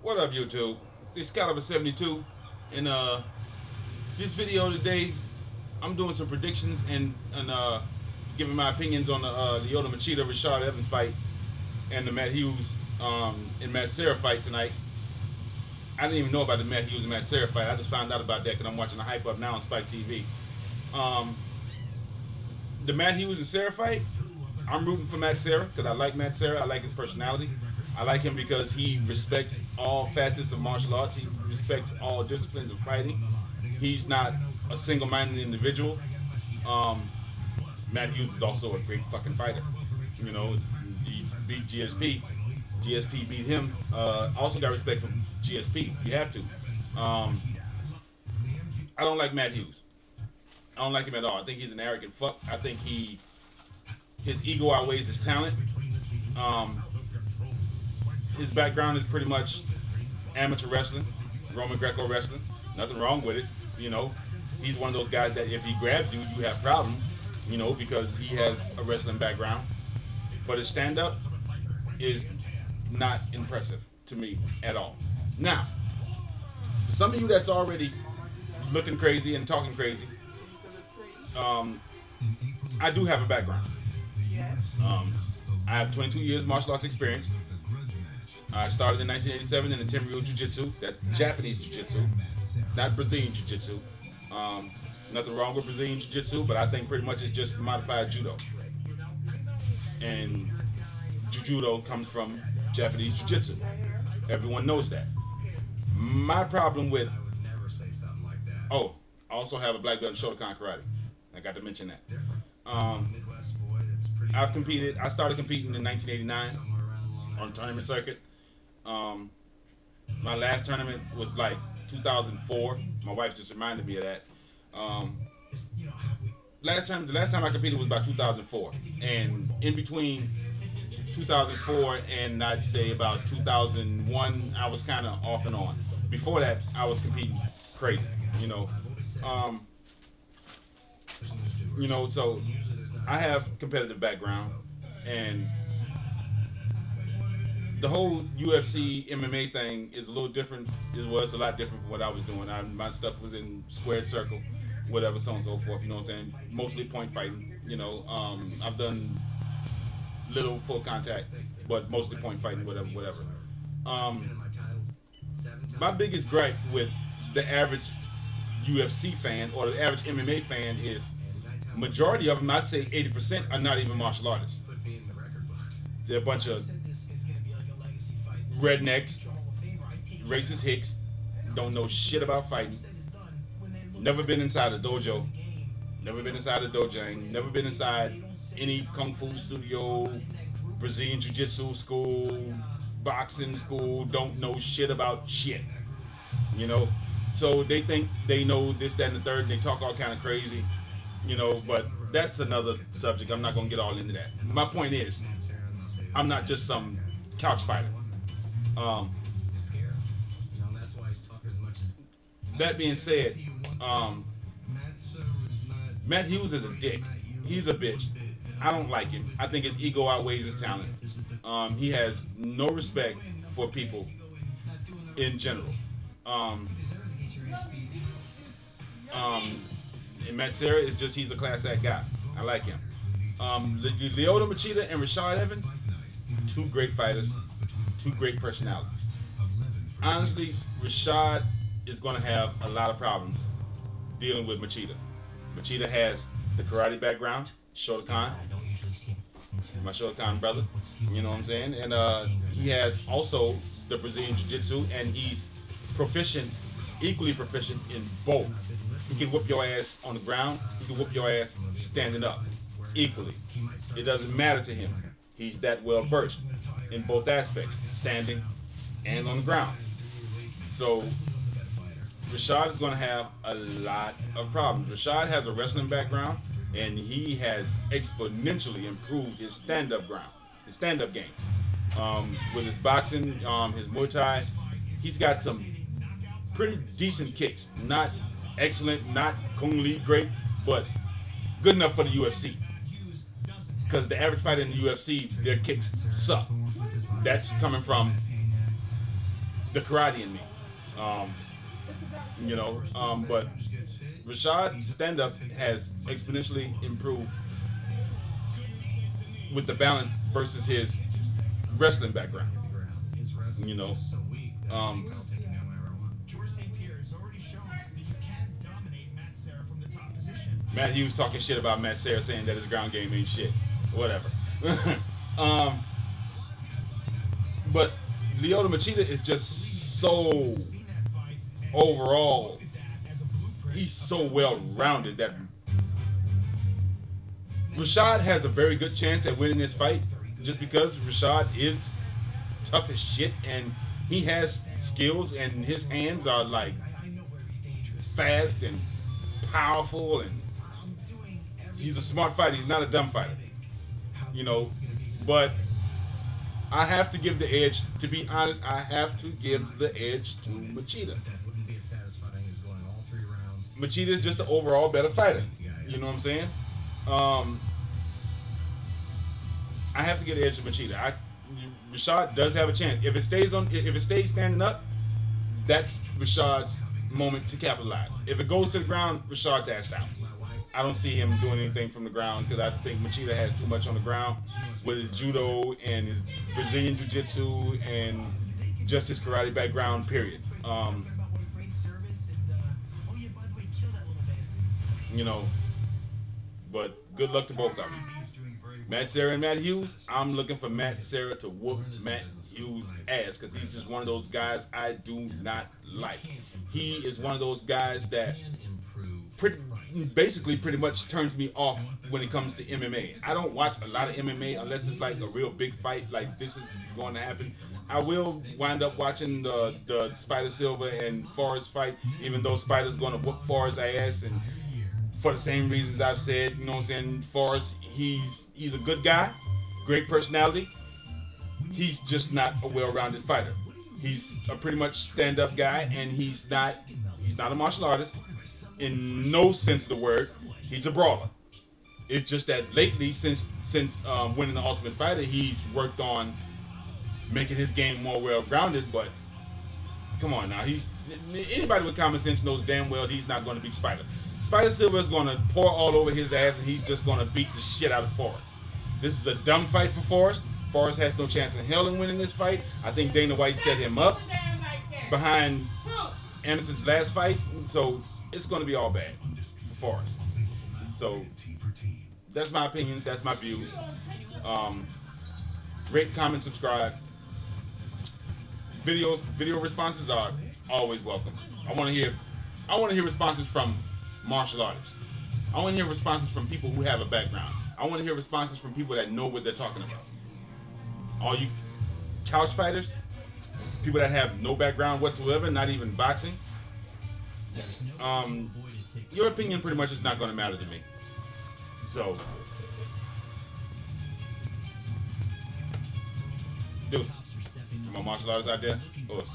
What up, YouTube? It's Caliber 72. In this video today, I'm doing some predictions and giving my opinions on the Lyoto Macida Rashad Evans fight and the Matt Hughes and Macida fight tonight. I didn't even know about the Matt Hughes and Macida fight. I just found out about that because I'm watching the hype up now on Spike TV. The Matt Hughes and Sarah fight, I'm rooting for Macida because I like Macida. I like his personality. I like him because he respects all facets of martial arts. He respects all disciplines of fighting. He's not a single-minded individual. Matt Hughes is also a great fucking fighter. You know, he beat GSP. GSP beat him. Also got respect from GSP. You have to. I don't like Matt Hughes. I don't like him at all. I think he's an arrogant fuck. I think his ego outweighs his talent. His background is pretty much amateur wrestling, Roman Greco wrestling. Nothing wrong with it. You know, he's one of those guys that if he grabs you, you have problems, you know, because he has a wrestling background. But his stand-up is not impressive to me at all. Now, for some of you that's already looking crazy and talking crazy, I do have a background. I have 22 years martial arts experience. I started in 1987 in the Tenryu Jiu-Jitsu. That's Japanese Jiu-Jitsu, not Brazilian Jiu-Jitsu. Nothing wrong with Brazilian Jiu-Jitsu, but I think pretty much it's just modified Judo. And Judo comes from Japanese Jiu-Jitsu. Everyone knows that. My problem with... Oh, I also have a black belt in Shotokan Karate. I got to mention that. I've competed. I started competing in 1989 on the tournament circuit. My last tournament was like 2004. My wife just reminded me of that. The last time I competed was about 2004, and in between 2004 and I'd say about 2001, I was kind of off and on. Before that, I was competing crazy, you know. So I have competitive background, and the whole UFC MMA thing is a little different. It was a lot different from what I was doing. My stuff was in squared circle, whatever, so on and so forth. You know what I'm saying? Mostly point fighting. You know, I've done little full contact, but mostly point fighting, whatever. My biggest gripe with the average UFC fan or the average MMA fan is majority of them, I'd say 80%, are not even martial artists. They're a bunch of rednecks, racist hicks, don't know shit about fighting, never been inside a dojo, never been inside a dojang, never been inside any kung fu studio, Brazilian jiu-jitsu school, boxing school, don't know shit about shit, you know. So they think they know this, that, and the third, and they talk all kind of crazy, you know, but that's another subject. I'm not going to get all into that. My point is, I'm not just some couch fighter. That being said, Matt Hughes is a dick. He's a bitch. I don't like him. I think his ego outweighs his talent. He has no respect for people in general. And Macida is just, he's a class act guy. I like him. Lyoto Macida and Rashad Evans, two great fighters, two great personalities. Honestly, Rashad is going to have a lot of problems dealing with Macida. Macida has the karate background, Shotokan, my Shotokan brother, you know what I'm saying? And he has also the Brazilian Jiu-Jitsu, and he's proficient, equally proficient in both. He can whoop your ass on the ground, he can whoop your ass standing up, equally. It doesn't matter to him. He's that well versed in both aspects, standing and on the ground. So Rashad is going to have a lot of problems. Rashad has a wrestling background, and he has exponentially improved his stand-up game. With his boxing, his Muay Thai, he's got some pretty decent kicks. Not excellent, not Kung Lee great, but good enough for the UFC. Because the average fighter in the UFC, their kicks suck. That's coming from the karate in me. But Rashad's stand-up has exponentially improved with the balance versus his wrestling background. You know, um, Matt Hughes talking shit about Matt Serra, saying that his ground game ain't shit. Whatever. um, but Lyoto Machida is just so overall. He's so well rounded that Rashad has a very good chance at winning this fight, just because Rashad is tough as shit and he has skills and his hands are like fast and powerful, and he's a smart fighter. He's not a dumb fighter, But I have to give the edge. To be honest, I have to give the edge to Macida. Macida is just the overall better fighter. You know what I'm saying? I have to get the edge to Macida. Rashad does have a chance. If it stays standing up, that's Rashad's moment to capitalize. If it goes to the ground, Rashad's assed out. I don't see him doing anything from the ground because I think Macida has too much on the ground with his judo and his Brazilian jiu-jitsu and just his karate background, period. But good luck to both of them. Matt Serra and Matt Hughes, I'm looking for Matt Serra to whoop Matt Hughes' ass because he's just one of those guys I do not like. He is one of those guys that pretty much turns me off when it comes to MMA. I don't watch a lot of MMA unless it's like a real big fight like this is going to happen. I will wind up watching the Spider Silva and Forrest fight, even though Spider's going to whoop Forrest's ass, and for the same reasons I've said. You know what I'm saying? Forrest, he's a good guy, great personality. He's just not a well-rounded fighter. He's a pretty much stand-up guy, and he's not a martial artist in no sense of the word. He's a brawler. It's just that lately, since winning the Ultimate Fighter, he's worked on making his game more well-grounded. But come on now, anybody with common sense knows damn well he's not going to beat Spider. Spider Silva is going to pour all over his ass, and he's just going to beat the shit out of Forrest. This is a dumb fight for Forrest. Forrest has no chance in hell in winning this fight. I think Dana White set him up behind Anderson's last fight, so it's going to be all bad for Forrest. So that's my opinion. That's my views. Rate, comment, subscribe. Video responses are always welcome. I want to hear responses from martial artists. I want to hear responses from people who have a background. I want to hear responses from people that know what they're talking about. All you couch fighters, people that have no background whatsoever, not even boxing, your opinion pretty much is not going to matter to me. So, deuces. For my martial artists out there, us.